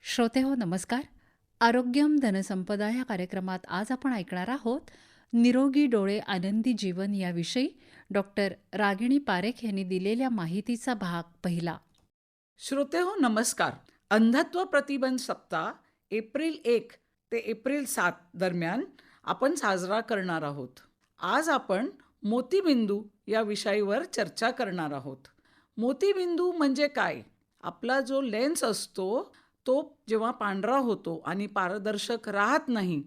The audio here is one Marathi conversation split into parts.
श्रोते हो नमस्कार. आरोग्यम धनसंपदा या कार्यक्रमात आज आपण ऐकणार आहोत निरोगी डोळे आनंदी जीवन याविषयी डॉक्टर रागिणी पारेख यांनी दिलेल्या माहितीचा भाग पहिला. श्रोते हो नमस्कार. अंधत्व प्रतिबंध सप्ताह एप्रिल 1 ते एप्रिल 7 दरम्यान आपण साजरा करणार आहोत. आज आपण मोतीबिंदू या विषयावर चर्चा करणार आहोत. मोतीबिंदू म्हणजे काय? आपला जो लेन्स असतो तो जेव्हा पांढरा होतो आणि पारदर्शक राहत नाही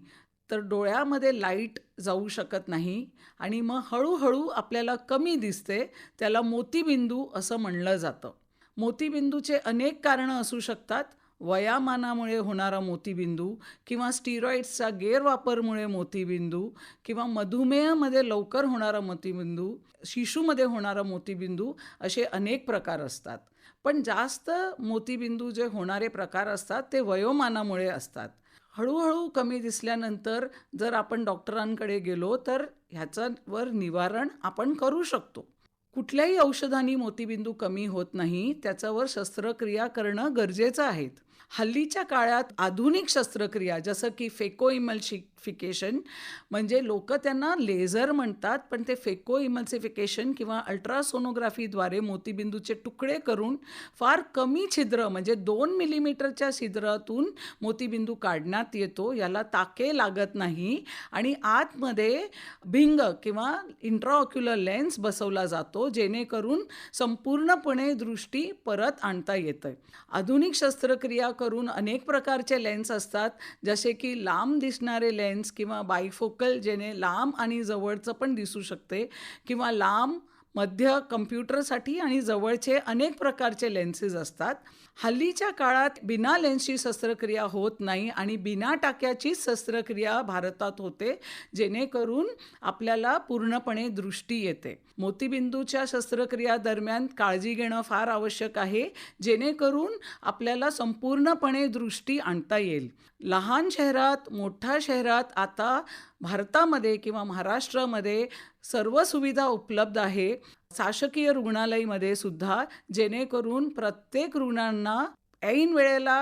तर डोळ्यामध्ये लाईट जाऊ शकत नाही आणि मग हळूहळू आपल्याला कमी दिसते. त्याला मोतीबिंदू असं म्हणलं जातं. मोतीबिंदूचे अनेक कारणं असू शकतात. वयामानामुळे होणारा मोतीबिंदू किंवा स्टिरॉइड्सचा गैरवापरमुळे मोतीबिंदू किंवा मधुमेहामध्ये लवकर होणारा मोतीबिंदू, शिशूमध्ये होणारा मोतीबिंदू असे अनेक प्रकार असतात. पण जास्त मोतीबिंदू जे होणारे प्रकार असतात ते वयोमानामुळे असतात. हळूहळू कमी दिसल्यानंतर जर आपण डॉक्टरांकडे गेलो तर ह्याच्यावर निवारण आपण करू शकतो. कुठल्याही औषधांनी मोतीबिंदू कमी होत नाही, त्याच्यावर शस्त्रक्रिया करणं गरजेचं आहे. हल्लीच्या काळात आधुनिक शस्त्रक्रिया जसं की फेको इमल्सिफिकेशन, म्हणजे लोक त्यांना लेझर म्हणतात, पण ते फेको इमल्सिफिकेशन किंवा अल्ट्रासोनोग्राफीद्वारे मोतीबिंदूचे तुकडे करून फार कमी छिद्र म्हणजे 2 मिलीमीटरच्या छिद्रातून मोतीबिंदू काढण्यात येतो. याला टाके लागत नाही आणि आतमध्ये भिंग किंवा इंट्राऑक्युलर लेन्स बसवला जातो, जेणेकरून संपूर्णपणे दृष्टी परत आणता येते. आधुनिक शस्त्रक्रिया करून अनेक प्रकारचे लेन्स असतात, जसे की लांब दिसणारे लेन्स किंवा बायफोकल, जेणे लांब आणि जवळचं पण दिसू शकते, किंवा लांब, मध्य, कम्प्युटरसाठी आणि जवळचे अनेक प्रकारचे लेन्सेस असतात. हल्लीच्या काळात बिना लेन्सची शस्त्रक्रिया होत नाही आणि बिना टाक्याचीच शस्त्रक्रिया भारतात होते, जेणेकरून आपल्याला पूर्णपणे दृष्टी येते. मोतीबिंदूच्या शस्त्रक्रिया दरम्यान काळजी घेणं फार आवश्यक आहे, जेणेकरून आपल्याला संपूर्णपणे दृष्टी आणता येईल. लहान शहरात, मोठ्या शहरात आता भारतामध्ये किंवा महाराष्ट्रामध्ये सर्व सुविधा उपलब्ध आहे. शासकीय रुग्णालयामध्ये सुद्धा, जेणेकरून प्रत्येक रुग्णांना ऐन वेळेला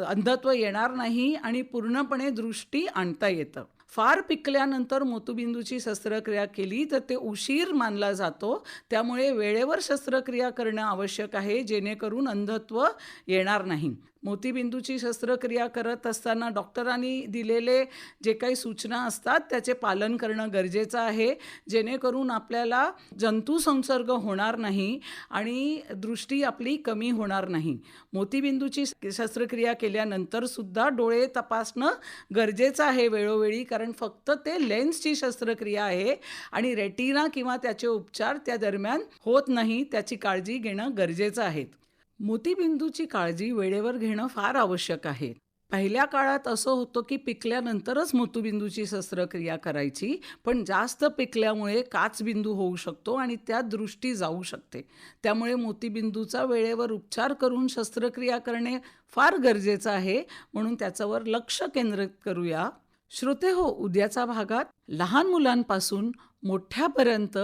अंधत्व येणार नाही आणि पूर्णपणे दृष्टी आणता येतं. फार पिकल्यानंतर मोतीबिंदूची शस्त्रक्रिया केली तर ते उशीर मानला जातो. त्यामुळे वेळेवर शस्त्रक्रिया करणं आवश्यक आहे, जेणेकरून अंधत्व येणार नाही. मोतीबिंदूची शस्त्रक्रिया करत असताना डॉक्टरांनी दिलेले जे काही सूचना असतात त्याचे पालन करणं गरजेचं आहे, जेणेकरून आपल्याला जंतुसंसर्ग होणार नाही आणि दृष्टी आपली कमी होणार नाही. मोतीबिंदूची शस्त्रक्रिया केल्यानंतर सुद्धा डोळे तपासणं गरजेचं आहे वेळोवेळी, कारण फक्त ते लेन्सची शस्त्रक्रिया आहे आणि रेटिना किंवा त्याचे उपचार त्या दरम्यान होत नाही. त्याची काळजी घेणं गरजेचं आहे. मोतीबिंदूची काळजी वेळेवर घेणं फार आवश्यक आहे. पहिल्या काळात असं होतं की पिकल्यानंतरच मोतीबिंदूची शस्त्रक्रिया करायची, पण जास्त पिकल्यामुळे काचबिंदू होऊ शकतो आणि त्यात दृष्टी जाऊ शकते. त्यामुळे मोतीबिंदूचा वेळेवर उपचार करून शस्त्रक्रिया करणे फार गरजेचं आहे, म्हणून त्याच्यावर लक्ष केंद्रित करूया. श्रोते हो, उद्याच्या भागात लहान मुलांपासून मोठ्यापर्यंत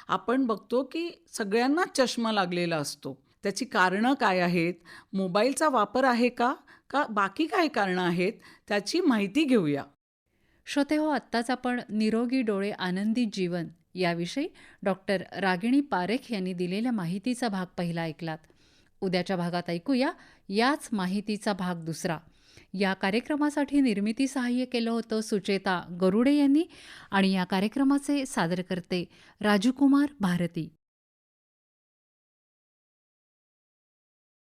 आपण बघतो की सगळ्यांनाच चष्मा लागलेला असतो. त्याची कारणं काय आहेत? मोबाईलचा वापर आहे का बाकी काय कारणं आहेत? त्याची माहिती घेऊया. श्रोते हो, आत्ताच आपण निरोगी डोळे आनंदी जीवन याविषयी डॉक्टर रागिणी पारेख यांनी दिलेल्या माहितीचा भाग पहिला ऐकलात. उद्याच्या भागात ऐकूया याच माहितीचा भाग दुसरा. या कार्यक्रमासाठी निर्मिती सहाय्य केलं होतं सुचेता गरुडे यांनी आणि या कार्यक्रमाचे सादरकर्ते राजकुमार भारती.